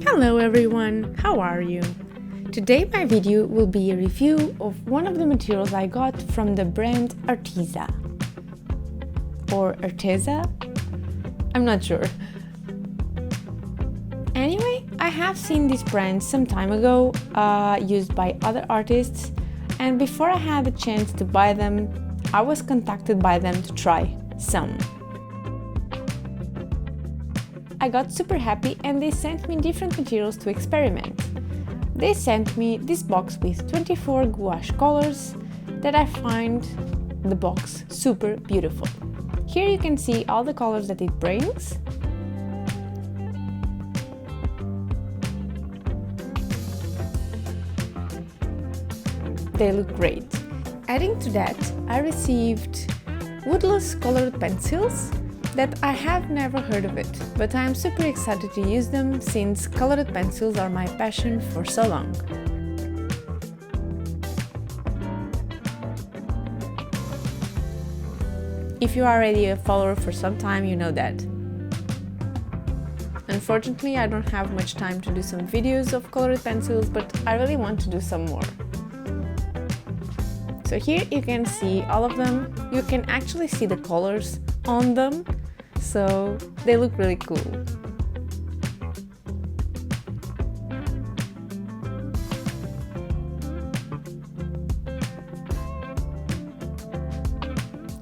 Hello everyone, how are you? Today my video will be a review of one of the materials I got from the brand Arteza. Or Arteza? I'm not sure. Anyway, I have seen this brand some time ago, used by other artists, and before I had the chance to buy them, I was contacted by them to try some. I got super happy and they sent me different materials to experiment. They sent me this box with 24 gouache colors that I find the box super beautiful. Here you can see all the colors that it brings. They look great. Adding to that, I received woodless colored pencils that I have never heard of it, but I am super excited to use them since colored pencils are my passion for so long. If you are already a follower for some time, you know that. Unfortunately, I don't have much time to do some videos of colored pencils, but I really want to do some more. So here you can see all of them. You can actually see the colors on them, so they look really cool.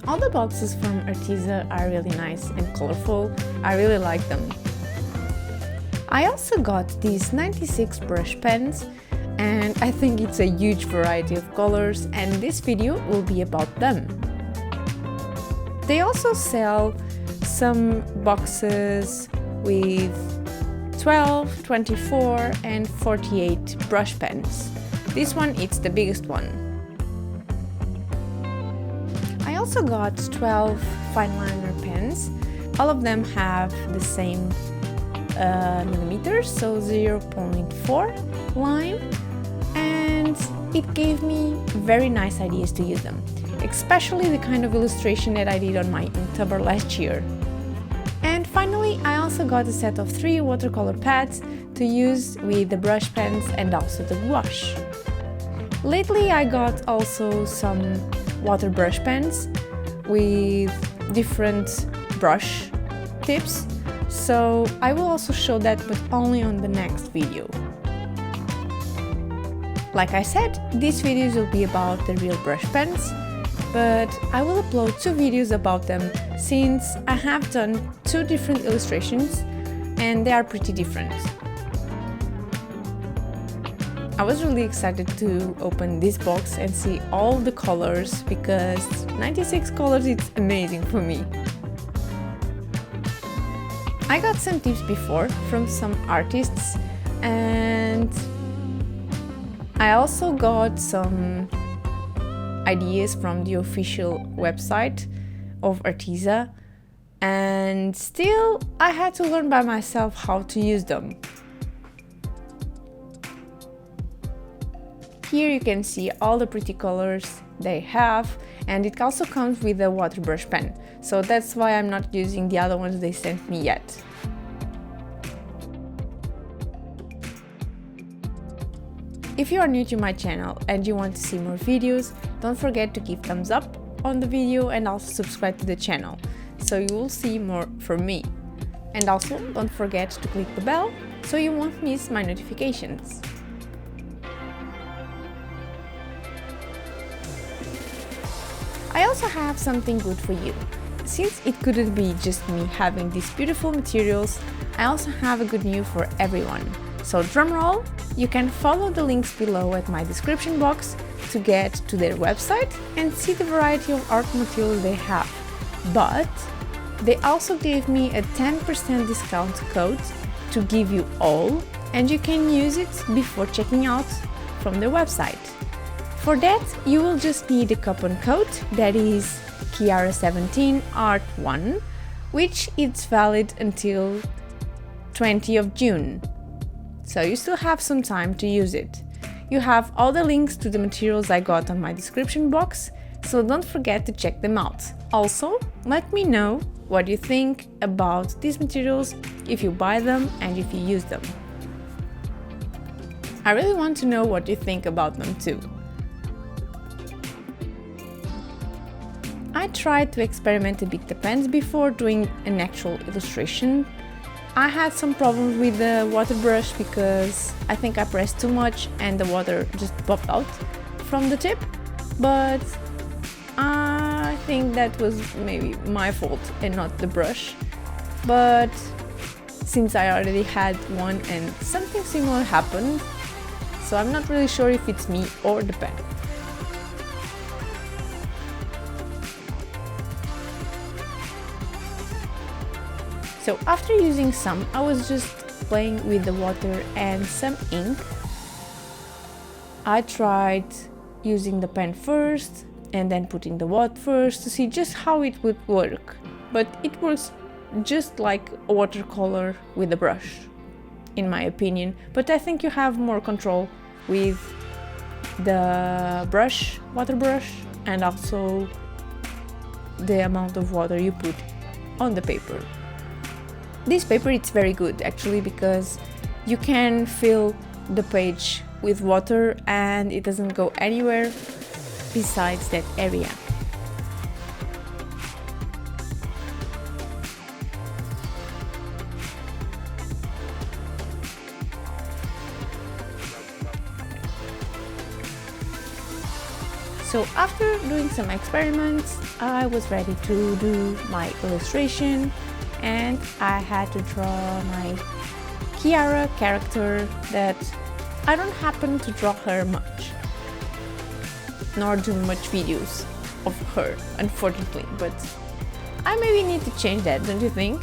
All the boxes from Arteza are really nice and colorful. I really like them. I also got these 96 brush pens, and I think it's a huge variety of colors, and this video will be about them. They also sell some boxes with 12, 24 and 48 brush pens. This one is the biggest one. I also got 12 fine liner pens. All of them have the same millimeters, so 0.4 line, and it gave me very nice ideas to use them, especially the kind of illustration that I did on my Inktober last year. And finally, I also got a set of 3 watercolor pads to use with the brush pens and also the gouache. Lately I got also some Waterbrush pens with different brush tips, so I will also show that, but only on the next video. Like I said, these videos will be about the real brush pens, but I will upload 2 videos about them since I have done 2 different illustrations and they are pretty different. I was really excited to open this box and see all the colors because 96 colors is amazing for me. I got some tips before from some artists, and I also got some ideas from the official website of Arteza, and still I had to learn by myself how to use them. Here you can see all the pretty colors they have, and it also comes with a Waterbrush pen, so that's why I'm not using the other ones they sent me yet. If you are new to my channel and you want to see more videos, don't forget to give thumbs up on the video and also subscribe to the channel, so you will see more from me. And also don't forget to click the bell so you won't miss my notifications. I also have something good for you. Since it couldn't be just me having these beautiful materials, I also have a good news for everyone. So drumroll, you can follow the links below at my description box to get to their website and see the variety of art materials they have. But they also gave me a 10% discount code to give you all, and you can use it before checking out from their website. For that, you will just need a coupon code that is Kiara17Art1, which is valid until 20th of June. So you still have some time to use it. You have all the links to the materials I got on my description box, so don't forget to check them out. Also, let me know what you think about these materials, if you buy them and if you use them. I really want to know what you think about them too. I tried to experiment a bit the pens before doing an actual illustration. I had some problems with the water brush because I think I pressed too much and the water just popped out from the tip, but I think that was maybe my fault and not the brush. But since I already had one and something similar happened, so I'm not really sure if it's me or the pen. So after using some, I was just playing with the water and some ink. I tried using the pen first and then putting the water first to see just how it would work. But it works just like a watercolor with a brush, in my opinion. But I think you have more control with the brush, water brush, and also the amount of water you put on the paper. This paper it's very good actually because you can fill the page with water and it doesn't go anywhere besides that area. So after doing some experiments, I was ready to do my illustration and I had to draw my Kiara character that I don't happen to draw her much, nor do much videos of her, unfortunately, but I maybe need to change that, don't you think?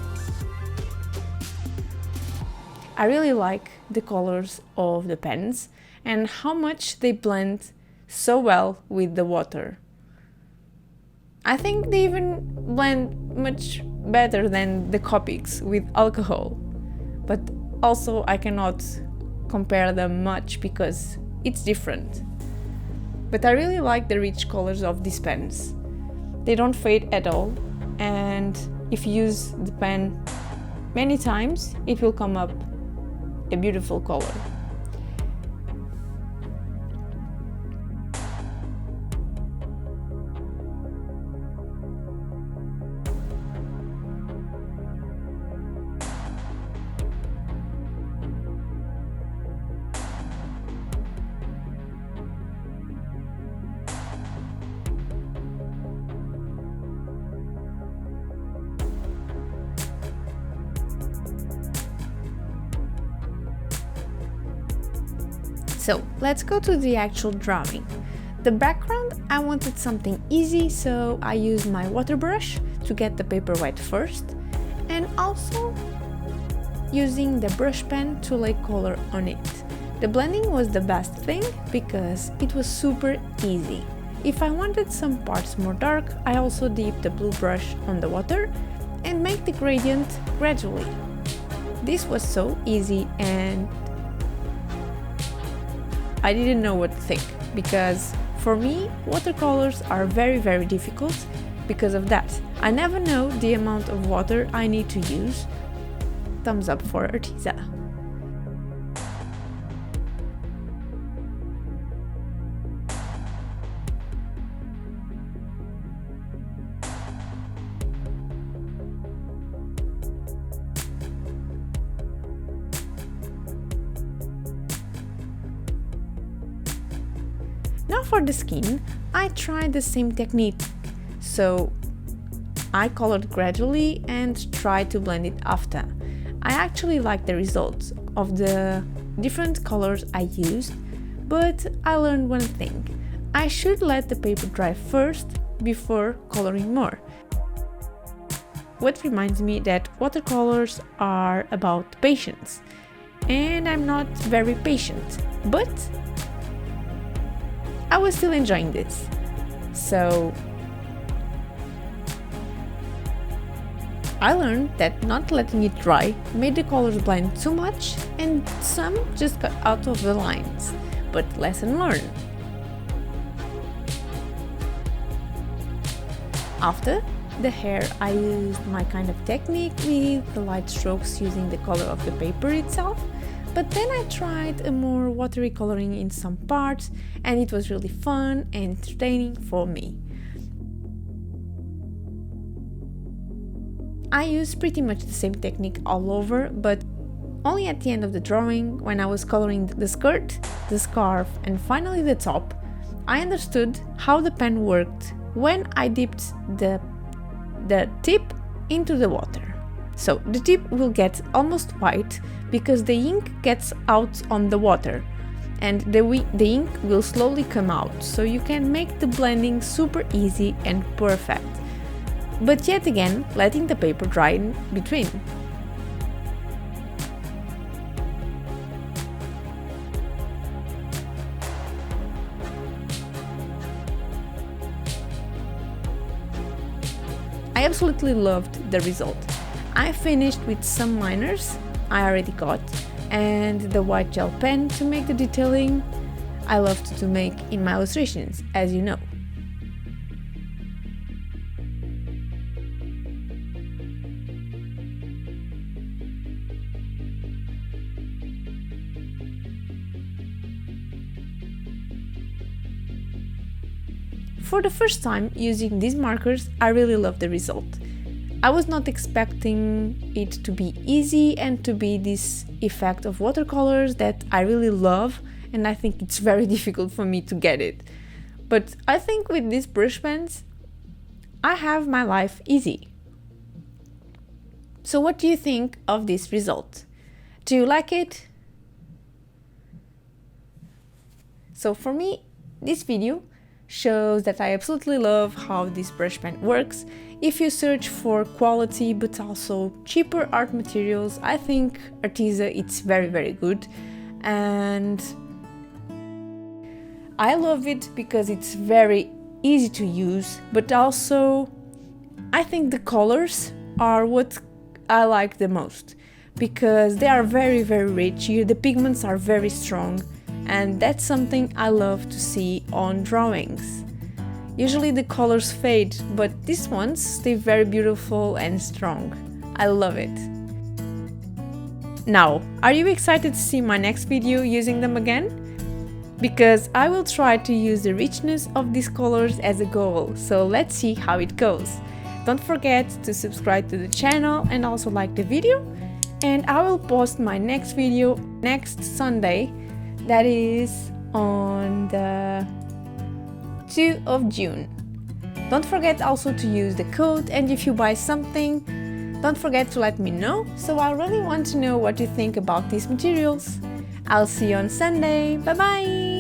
I really like the colors of the pens and how much they blend so well with the water. I think they even blend much better than the Copics with alcohol, but also I cannot compare them much because it's different. But I really like the rich colors of these pens. They don't fade at all, and if you use the pen many times, it will come up a beautiful color. So let's go to the actual drawing. The background, I wanted something easy, so I used my water brush to get the paper wet first, and also using the brush pen to lay color on it. The blending was the best thing because it was super easy. If I wanted some parts more dark, I also dipped the blue brush on the water and make the gradient gradually. This was so easy and I didn't know what to think, because for me watercolors are very difficult because of that. I never know the amount of water I need to use. Thumbs up for Arteza. Now for the skin, I tried the same technique, so I colored gradually and tried to blend it after. I actually like the results of the different colors I used, but I learned one thing. I should let the paper dry first before coloring more. What reminds me that watercolors are about patience, and I'm not very patient, but I was still enjoying this. So I learned that not letting it dry made the colors blend too much and some just got out of the lines, but lesson learned. After the hair, I used my kind of technique with the light strokes using the color of the paper itself, But then I tried a more watery coloring in some parts, and it was really fun and entertaining for me. I used pretty much the same technique all over, but only at the end of the drawing, when I was coloring the skirt, the scarf, and finally the top, I understood how the pen worked when I dipped the tip into the water. So the tip will get almost white because the ink gets out on the water, and the ink will slowly come out, so you can make the blending super easy and perfect. But yet again, letting the paper dry in between. I absolutely loved the result. I finished with some liners I already got and the white gel pen to make the detailing I love to make in my illustrations, as you know. For the first time using these markers, I really love the result. I was not expecting it to be easy and to be this effect of watercolors that I really love, and I think it's very difficult for me to get it. But I think with these brush pens, I have my life easy. So what do you think of this result? Do you like it? So for me, this video shows that I absolutely love how this brush pen works. If you search for quality but also cheaper art materials, I think Arteza it's very good, and I love it because it's very easy to use, but also I think the colors are what I like the most because they are very rich. The pigments are very strong, and that's something I love to see on drawings. Usually the colors fade, but these ones stay very beautiful and strong. I love it. Now, are you excited to see my next video using them again? Because I will try to use the richness of these colors as a goal, so let's see how it goes. Don't forget to subscribe to the channel and also like the video, and I will post my next video next Sunday. That is on the 2nd of June. Don't forget also to use the code, and if you buy something, don't forget to let me know, so I really want to know what you think about these materials. I'll see you on Sunday. Bye bye!